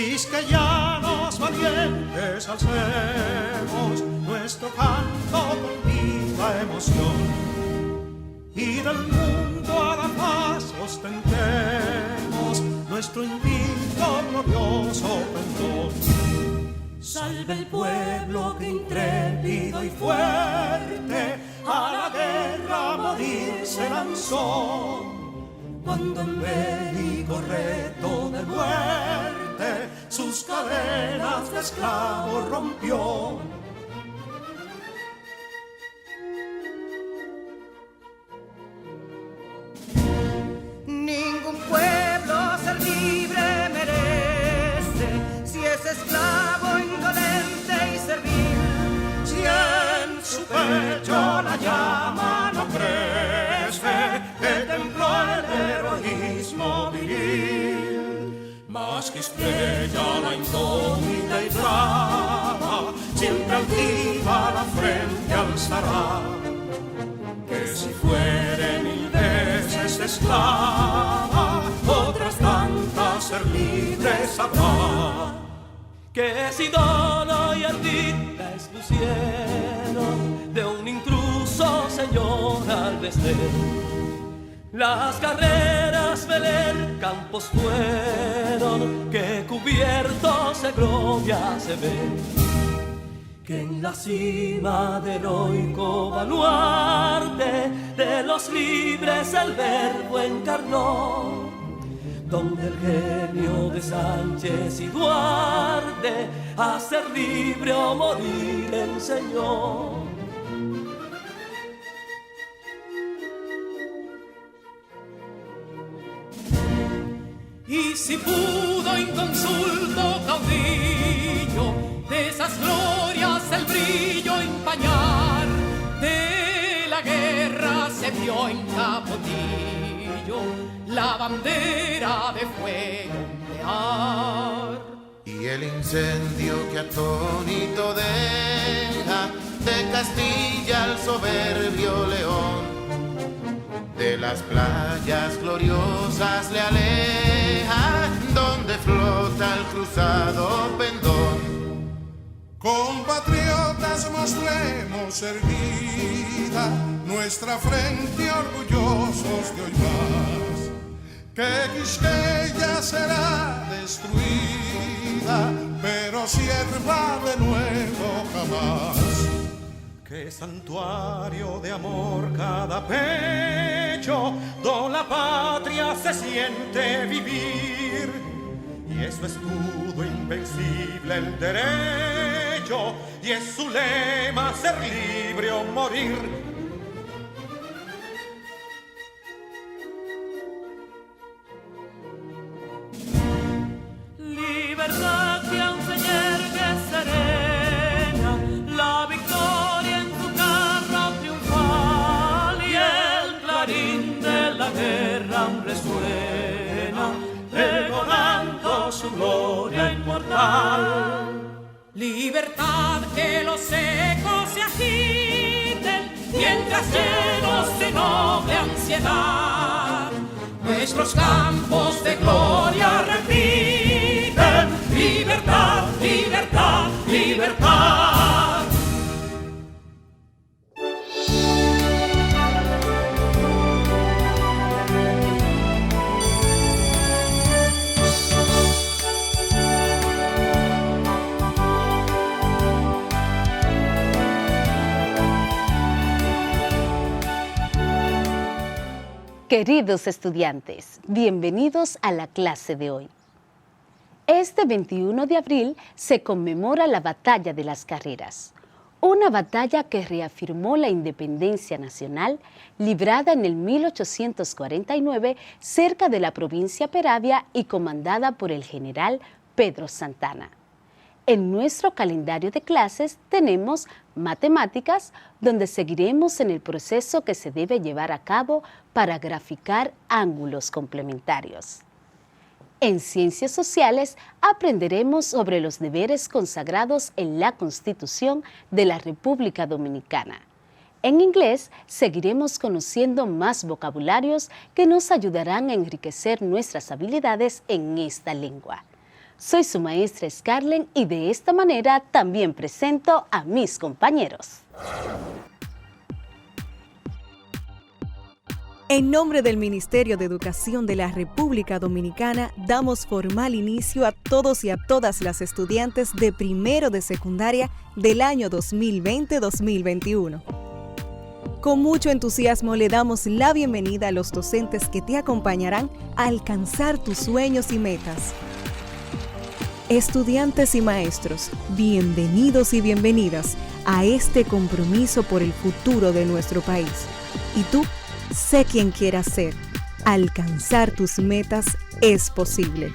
Quisqueyanos valientes alcemos nuestro canto con viva emoción, y del mundo a la paz ostentemos nuestro invicto glorioso pendón. Salve el pueblo que intrépido y fuerte a la guerra a morir se lanzó, cuando en bélico reto de muerte sus cadenas de esclavos rompió. Ningún pueblo ser libre merece si es esclavo, indolente y servil. Si en su pecho la llama no crece, que templó el heroísmo viril, más que estrella la indómita y brava, siempre altiva la frente alzará, que si fuere mil veces esclava, otras tantas ser libres habrá. Que si Dona y Ardita expusieron de un intruso señor al desdén, las carreras Belén campos fueron que cubiertos de gloria se ven, que en la cima del heroico baluarte de los libres el verbo encarnó, donde el genio de Sánchez y Duarte a ser libre o morir enseñó. Y si pudo inconsulto caudillo de esas glorias el brillo empañar, de la guerra se vio en Capotillo la bandera de fuego ondear. Y el incendio que atónito deja de Castilla al soberbio león, de las playas gloriosas le aleja, donde flota el cruzado pendón. Compatriotas, mostremos erguida nuestra frente orgullosos de hoy más, que Quisqueya será destruida, pero sierva de nuevo jamás. Que santuario de amor cada pecho, donde la patria se siente vivir, y es su escudo invencible el derecho, y es su lema ser libre o morir. Libertad que aún se yergue serena, la victoria en su carro triunfal, y el clarín de la guerra aún resuena, pregonando su gloria inmortal. Libertad, que los ecos se agiten mientras llenos de noble ansiedad nuestros campos de gloria repiten. Libertad, libertad, libertad. Queridos estudiantes, bienvenidos a la clase de hoy. Este 21 de abril se conmemora la Batalla de las Carreras, una batalla que reafirmó la independencia nacional librada en el 1849 cerca de la provincia Peravia y comandada por el general Pedro Santana. En nuestro calendario de clases tenemos matemáticas, donde seguiremos en el proceso que se debe llevar a cabo para graficar ángulos complementarios. En ciencias sociales aprenderemos sobre los deberes consagrados en la Constitución de la República Dominicana. En inglés seguiremos conociendo más vocabularios que nos ayudarán a enriquecer nuestras habilidades en esta lengua. Soy su maestra Scarlett y de esta manera también presento a mis compañeros. En nombre del Ministerio de Educación de la República Dominicana, damos formal inicio a todos y a todas las estudiantes de primero de secundaria del año 2020-2021. Con mucho entusiasmo le damos la bienvenida a los docentes que te acompañarán a alcanzar tus sueños y metas. Estudiantes y maestros, bienvenidos y bienvenidas a este compromiso por el futuro de nuestro país. ¿Y tú? Sé quien quieras ser. Alcanzar tus metas es posible.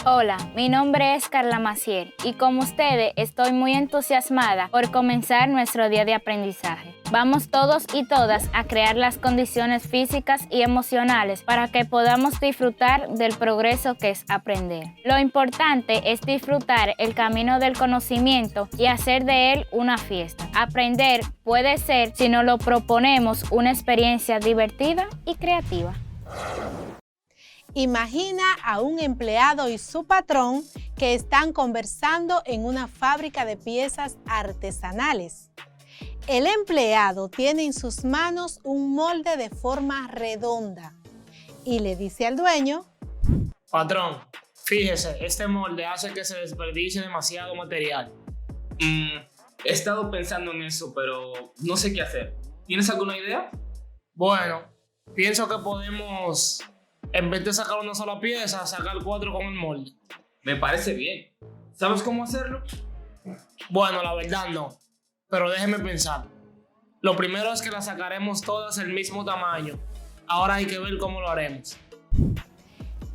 Hola, mi nombre es Carla Maciel y como ustedes estoy muy entusiasmada por comenzar nuestro día de aprendizaje. Vamos todos y todas a crear las condiciones físicas y emocionales para que podamos disfrutar del progreso que es aprender. Lo importante es disfrutar el camino del conocimiento y hacer de él una fiesta. Aprender puede ser, si nos lo proponemos, una experiencia divertida y creativa. Imagina a un empleado y su patrón que están conversando en una fábrica de piezas artesanales. El empleado tiene en sus manos un molde de forma redonda y le dice al dueño: Patrón, fíjese, este molde hace que se desperdicie demasiado material. He estado pensando en eso, pero no sé qué hacer. ¿Tienes alguna idea? Bueno, pienso que podemos, en vez de sacar una sola pieza, sacar 4 con el molde. Me parece bien. ¿Sabes cómo hacerlo? Bueno, la verdad no, pero déjeme pensar. Lo primero es que las sacaremos todas el mismo tamaño. Ahora hay que ver cómo lo haremos.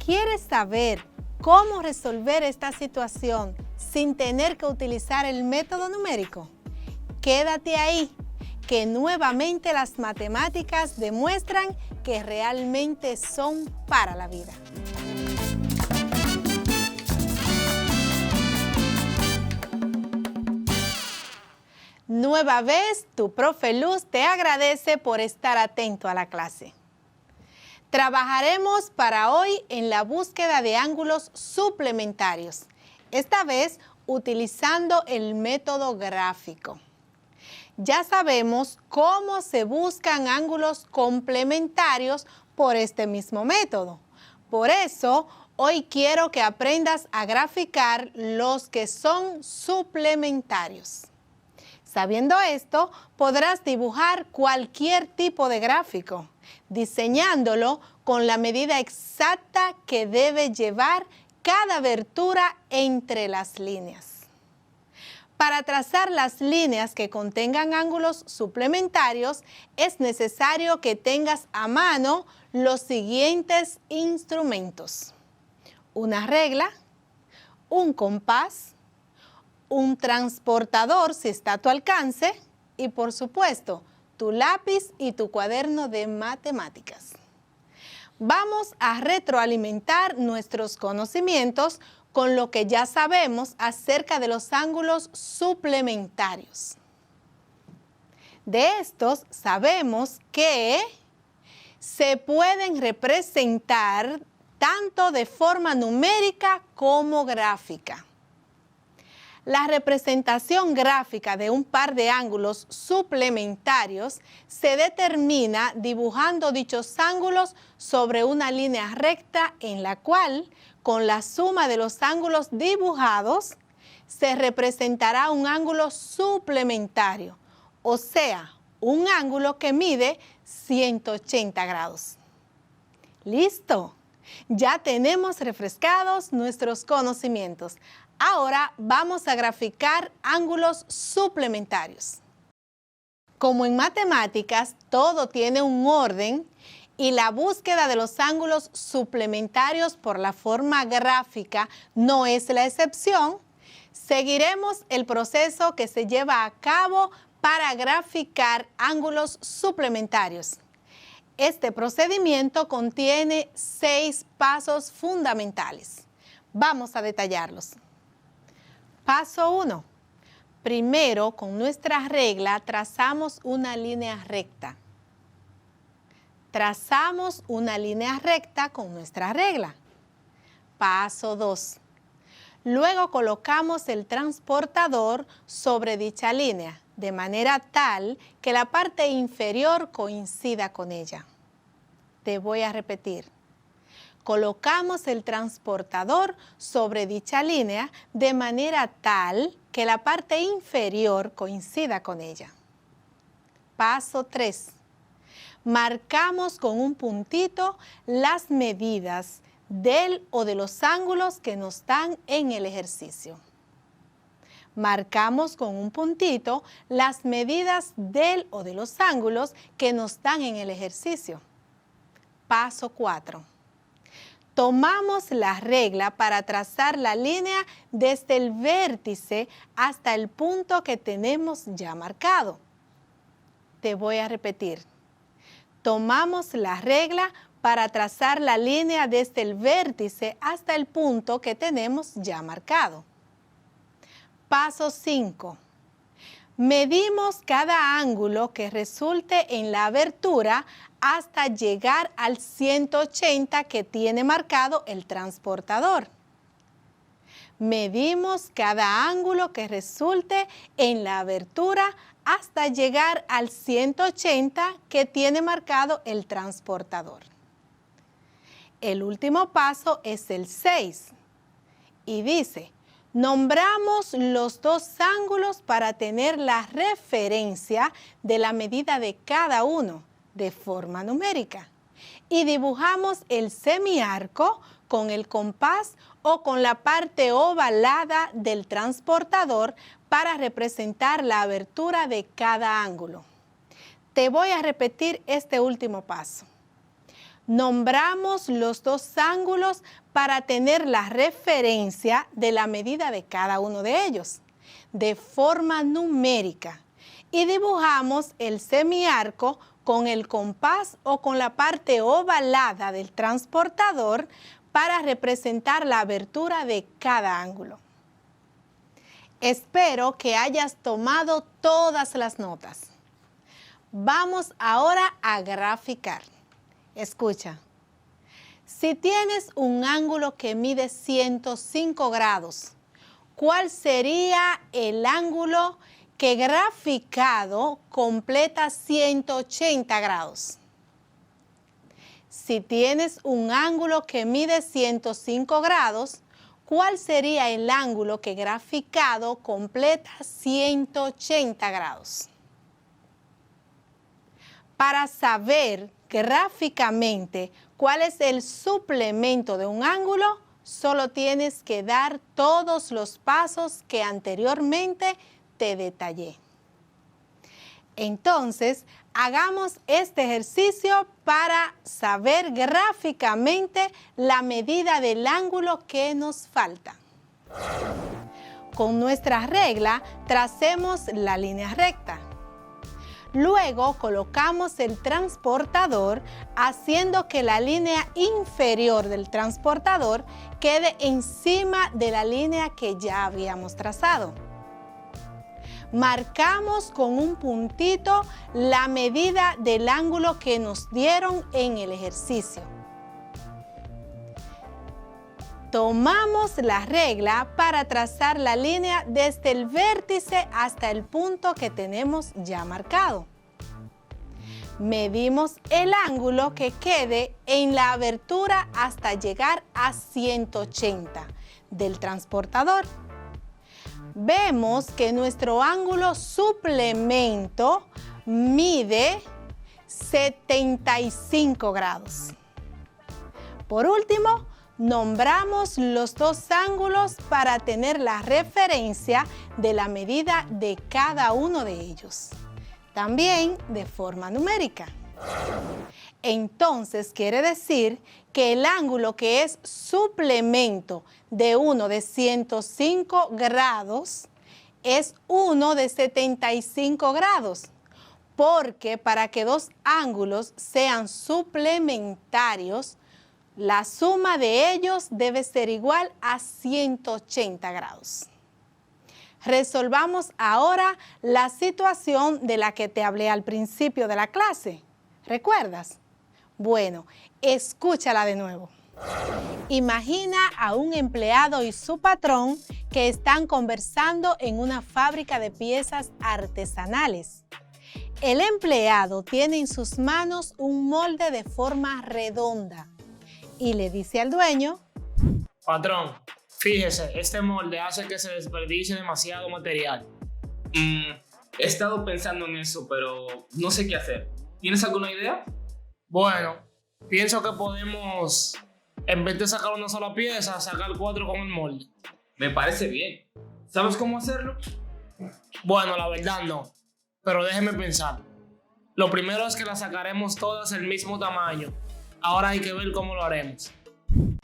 ¿Quieres saber cómo resolver esta situación sin tener que utilizar el método numérico? Quédate ahí, que nuevamente las matemáticas demuestran que realmente son para la vida. Nueva vez, tu profe Luz te agradece por estar atento a la clase. Trabajaremos para hoy en la búsqueda de ángulos suplementarios, esta vez utilizando el método gráfico. Ya sabemos cómo se buscan ángulos complementarios por este mismo método. Por eso, hoy quiero que aprendas a graficar los que son suplementarios. Sabiendo esto, podrás dibujar cualquier tipo de gráfico, diseñándolo con la medida exacta que debe llevar cada abertura entre las líneas. Para trazar las líneas que contengan ángulos suplementarios, es necesario que tengas a mano los siguientes instrumentos: una regla, un compás, un transportador si está a tu alcance y, por supuesto, tu lápiz y tu cuaderno de matemáticas. Vamos a retroalimentar nuestros conocimientos con lo que ya sabemos acerca de los ángulos suplementarios. De estos sabemos que se pueden representar tanto de forma numérica como gráfica. La representación gráfica de un par de ángulos suplementarios se determina dibujando dichos ángulos sobre una línea recta en la cual, con la suma de los ángulos dibujados, se representará un ángulo suplementario, o sea, un ángulo que mide 180 grados. ¡Listo! Ya tenemos refrescados nuestros conocimientos. Ahora vamos a graficar ángulos suplementarios. Como en matemáticas, todo tiene un orden y la búsqueda de los ángulos suplementarios por la forma gráfica no es la excepción. Seguiremos el proceso que se lleva a cabo para graficar ángulos suplementarios. Este procedimiento contiene 6 pasos fundamentales. Vamos a detallarlos. Paso 1. Primero, con nuestra regla, trazamos una línea recta. Trazamos una línea recta con nuestra regla. Paso 2. Luego colocamos el transportador sobre dicha línea, de manera tal que la parte inferior coincida con ella. Te voy a repetir. Colocamos el transportador sobre dicha línea de manera tal que la parte inferior coincida con ella. Paso 3. Marcamos con un puntito las medidas del o de los ángulos que nos dan en el ejercicio. Marcamos con un puntito las medidas del o de los ángulos que nos dan en el ejercicio. Paso 4. Tomamos la regla para trazar la línea desde el vértice hasta el punto que tenemos ya marcado. Te voy a repetir. Tomamos la regla para trazar la línea desde el vértice hasta el punto que tenemos ya marcado. Paso 5. Medimos cada ángulo que resulte en la abertura hasta llegar al 180 que tiene marcado el transportador. Medimos cada ángulo que resulte en la abertura hasta llegar al 180 que tiene marcado el transportador. El último paso es el 6 y dice: nombramos los dos ángulos para tener la referencia de la medida de cada uno de forma numérica y dibujamos el semiarco con el compás o con la parte ovalada del transportador para representar la abertura de cada ángulo. Te voy a repetir este último paso. Nombramos los dos ángulos para tener la referencia de la medida de cada uno de ellos de forma numérica y dibujamos el semiarco con el compás o con la parte ovalada del transportador para representar la abertura de cada ángulo. Espero que hayas tomado todas las notas. Vamos ahora a graficar. Escucha. Si tienes un ángulo que mide 105 grados, ¿cuál sería el ángulo que graficado completa 180 grados? Si tienes un ángulo que mide 105 grados, ¿cuál sería el ángulo que graficado completa 180 grados? Para saber gráficamente cuál es el suplemento de un ángulo, solo tienes que dar todos los pasos que anteriormente te detallé. Entonces, hagamos este ejercicio para saber gráficamente la medida del ángulo que nos falta. Con nuestra regla, tracemos la línea recta. Luego colocamos el transportador haciendo que la línea inferior del transportador quede encima de la línea que ya habíamos trazado. Marcamos con un puntito la medida del ángulo que nos dieron en el ejercicio. Tomamos la regla para trazar la línea desde el vértice hasta el punto que tenemos ya marcado. Medimos el ángulo que quede en la abertura hasta llegar a 180 del transportador. Vemos que nuestro ángulo suplemento mide 75 grados. Por último, nombramos los dos ángulos para tener la referencia de la medida de cada uno de ellos, también de forma numérica. Entonces quiere decir que el ángulo que es suplemento de uno de 105 grados es uno de 75 grados, porque para que dos ángulos sean suplementarios, la suma de ellos debe ser igual a 180 grados. Resolvamos ahora la situación de la que te hablé al principio de la clase. ¿Recuerdas? Bueno, escúchala de nuevo. Imagina a un empleado y su patrón que están conversando en una fábrica de piezas artesanales. El empleado tiene en sus manos un molde de forma redonda y le dice al dueño: Patrón, fíjese, este molde hace que se desperdicie demasiado material. He estado pensando en eso, pero no sé qué hacer. ¿Tienes alguna idea? Bueno, pienso que podemos, en vez de sacar una sola pieza, sacar 4 con el molde. Me parece bien. ¿Sabes cómo hacerlo? Bueno, la verdad no, pero déjeme pensar. Lo primero es que las sacaremos todas el mismo tamaño. Ahora hay que ver cómo lo haremos.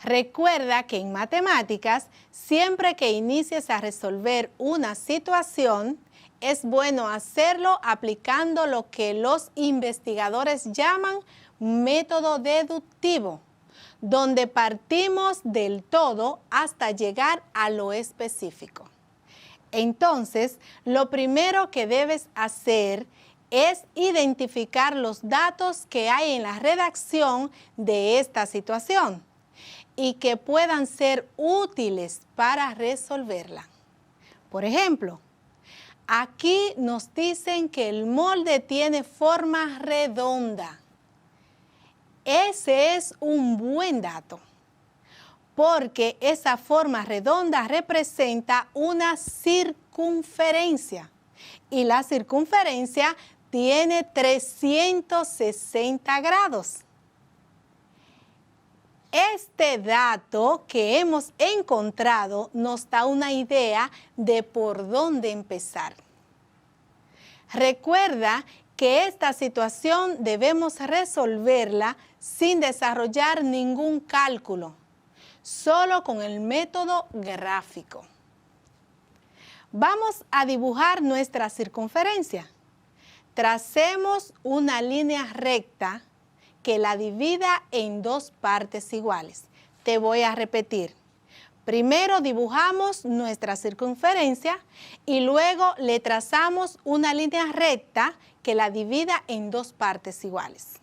Recuerda que en matemáticas, siempre que inicies a resolver una situación, es bueno hacerlo aplicando lo que los investigadores llaman método deductivo, donde partimos del todo hasta llegar a lo específico. Entonces, lo primero que debes hacer es identificar los datos que hay en la redacción de esta situación y que puedan ser útiles para resolverla. Por ejemplo, aquí nos dicen que el molde tiene forma redonda. Ese es un buen dato, porque esa forma redonda representa una circunferencia y la circunferencia tiene 360 grados. Este dato que hemos encontrado nos da una idea de por dónde empezar. Recuerda que esta situación debemos resolverla sin desarrollar ningún cálculo, solo con el método gráfico. Vamos a dibujar nuestra circunferencia. Tracemos una línea recta que la divida en 2 partes iguales. Te voy a repetir. Primero dibujamos nuestra circunferencia y luego le trazamos una línea recta que la divida en 2 partes iguales.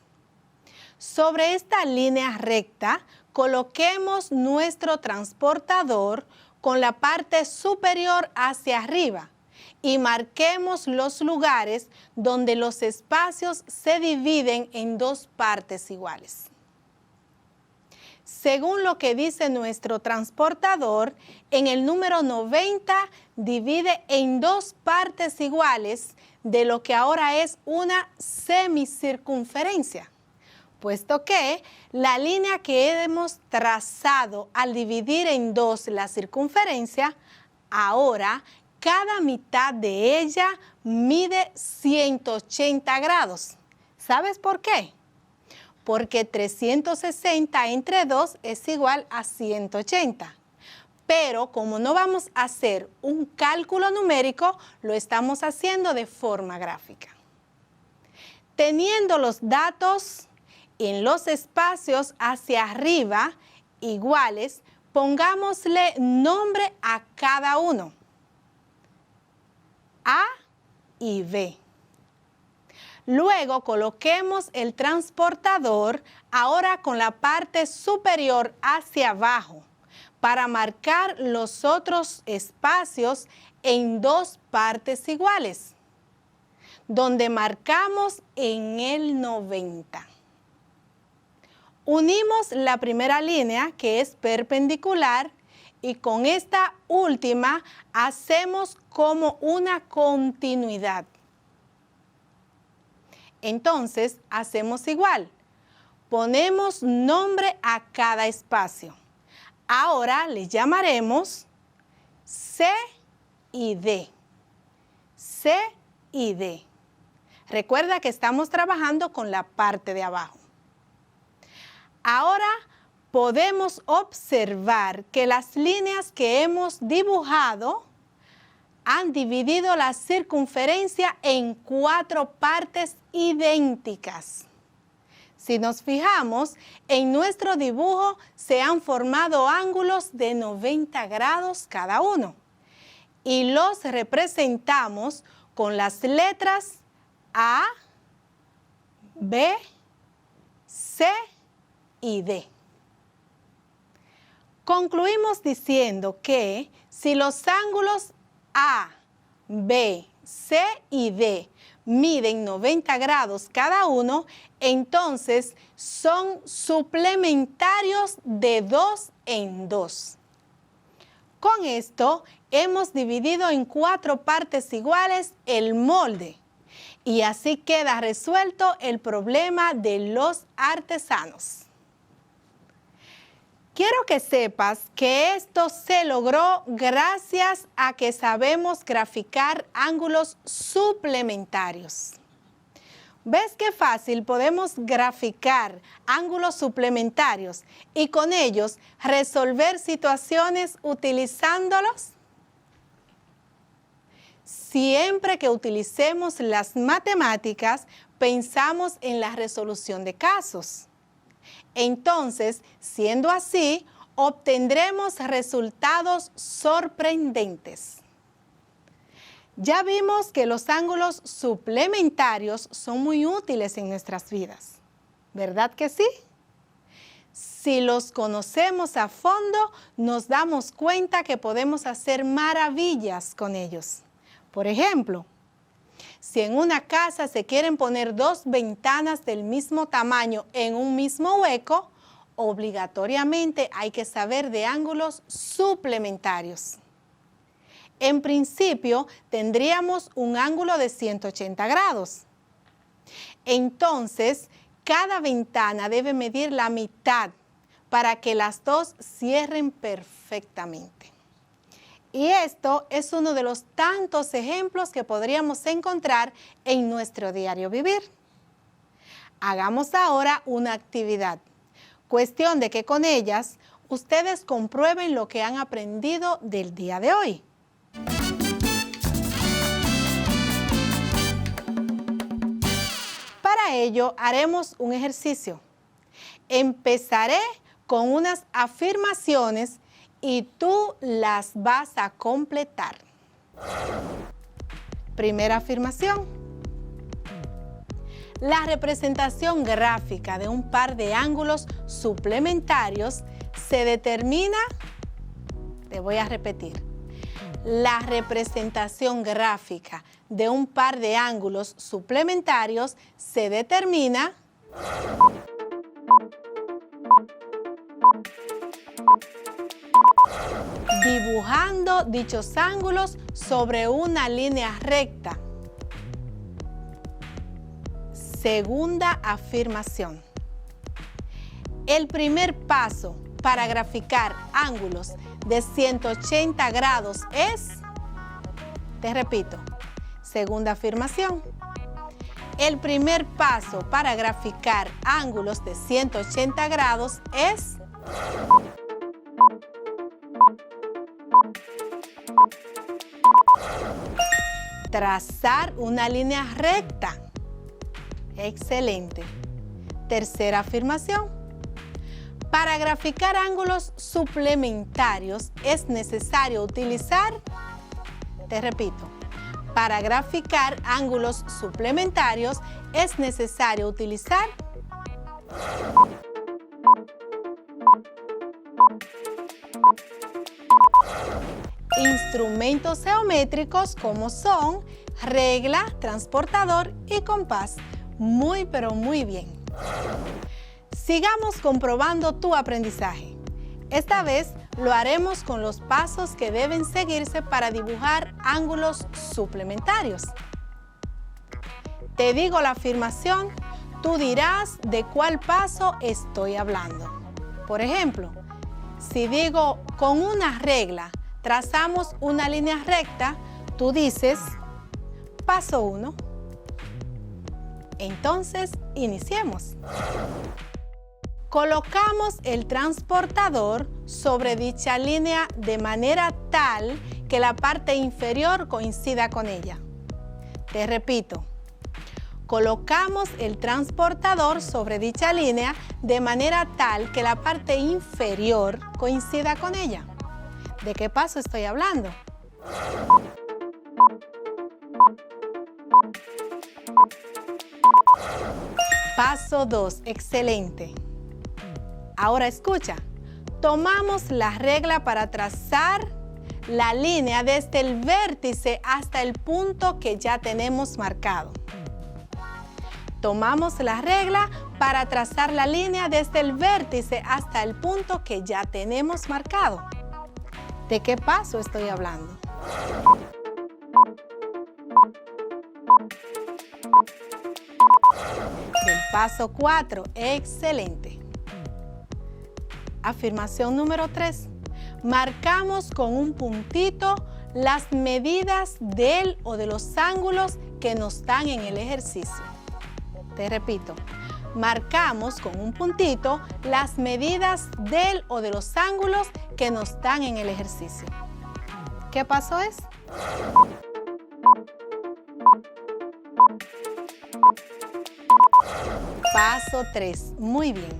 Sobre esta línea recta, coloquemos nuestro transportador con la parte superior hacia arriba y marquemos los lugares donde los espacios se dividen en 2 partes iguales. Según lo que dice nuestro transportador, en el número 90 divide en 2 partes iguales de lo que ahora es una semicircunferencia, puesto que la línea que hemos trazado al dividir en 2 la circunferencia, ahora cada mitad de ella mide 180 grados. ¿Sabes por qué? Porque 360 entre 2 es igual a 180. Pero como no vamos a hacer un cálculo numérico, lo estamos haciendo de forma gráfica. Teniendo los datos en los espacios hacia arriba iguales, pongámosle nombre a cada uno. A y B. Luego coloquemos el transportador ahora con la parte superior hacia abajo para marcar los otros espacios en 2 partes iguales, donde marcamos en el 90. Unimos la primera línea, que es perpendicular, y con esta última hacemos como una continuidad. Entonces, hacemos igual. Ponemos nombre a cada espacio. Ahora le llamaremos C y D. C y D. Recuerda que estamos trabajando con la parte de abajo. Ahora podemos observar que las líneas que hemos dibujado han dividido la circunferencia en 4 partes idénticas. Si nos fijamos, en nuestro dibujo se han formado ángulos de 90 grados cada uno. y los representamos con las letras A, B, C y D. Concluimos diciendo que si los ángulos A, B, C y D miden 90 grados cada uno, entonces son suplementarios de 2 en 2. Con esto hemos dividido en 4 partes iguales el molde y así queda resuelto el problema de los artesanos. Quiero que sepas que esto se logró gracias a que sabemos graficar ángulos suplementarios. ¿Ves qué fácil podemos graficar ángulos suplementarios y con ellos resolver situaciones utilizándolos? Siempre que utilicemos las matemáticas, pensamos en la resolución de casos. Entonces, siendo así, obtendremos resultados sorprendentes. Ya vimos que los ángulos suplementarios son muy útiles en nuestras vidas, ¿verdad que sí? Si los conocemos a fondo, nos damos cuenta que podemos hacer maravillas con ellos. Por ejemplo, si en una casa se quieren poner 2 ventanas del mismo tamaño en un mismo hueco, obligatoriamente hay que saber de ángulos suplementarios. En principio, tendríamos un ángulo de 180 grados. Entonces, cada ventana debe medir la mitad para que las 2 cierren perfectamente. Y esto es uno de los tantos ejemplos que podríamos encontrar en nuestro diario vivir. Hagamos ahora una actividad. Cuestión de que con ellas ustedes comprueben lo que han aprendido del día de hoy. Para ello haremos un ejercicio. Empezaré con unas afirmaciones y tú las vas a completar. Primera afirmación. La representación gráfica de un par de ángulos suplementarios se determina, te voy a repetir, la representación gráfica de un par de ángulos suplementarios se determina dibujando dichos ángulos sobre una línea recta. Segunda afirmación. El primer paso para graficar ángulos de 180 grados es, te repito, segunda afirmación. El primer paso para graficar ángulos de 180 grados es trazar una línea recta. Excelente. Tercera afirmación. Para graficar ángulos suplementarios es necesario utilizar, te repito, para graficar ángulos suplementarios es necesario utilizar instrumentos geométricos como son regla, transportador y compás. Muy, pero muy bien. Sigamos comprobando tu aprendizaje. Esta vez lo haremos con los pasos que deben seguirse para dibujar ángulos suplementarios. Te digo la afirmación, tú dirás de cuál paso estoy hablando. Por ejemplo, si digo con una regla trazamos una línea recta, tú dices paso 1. Entonces, iniciemos. Colocamos el transportador sobre dicha línea de manera tal que la parte inferior coincida con ella. Te repito, colocamos el transportador sobre dicha línea de manera tal que la parte inferior coincida con ella. ¿De qué paso estoy hablando? Paso 2, excelente. Ahora escucha, tomamos la regla para trazar la línea desde el vértice hasta el punto que ya tenemos marcado. Tomamos la regla para trazar la línea desde el vértice hasta el punto que ya tenemos marcado. ¿De qué paso estoy hablando? Del paso 4, excelente. Afirmación número 3. Marcamos con un puntito las medidas del o de los ángulos que nos dan en el ejercicio. Te repito, marcamos con un puntito las medidas del o de los ángulos que nos dan en el ejercicio. ¿Qué paso es? Paso 3. Muy bien.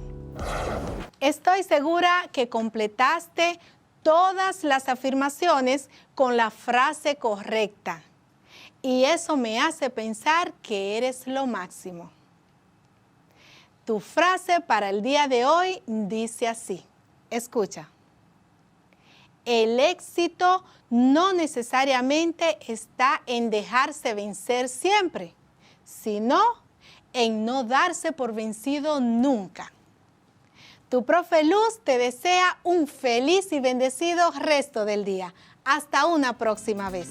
Estoy segura que completaste todas las afirmaciones con la frase correcta. Y eso me hace pensar que eres lo máximo. Tu frase para el día de hoy dice así. Escucha. El éxito no necesariamente está en dejarse vencer siempre, sino en no darse por vencido nunca. Tu profe Luz te desea un feliz y bendecido resto del día. Hasta una próxima vez.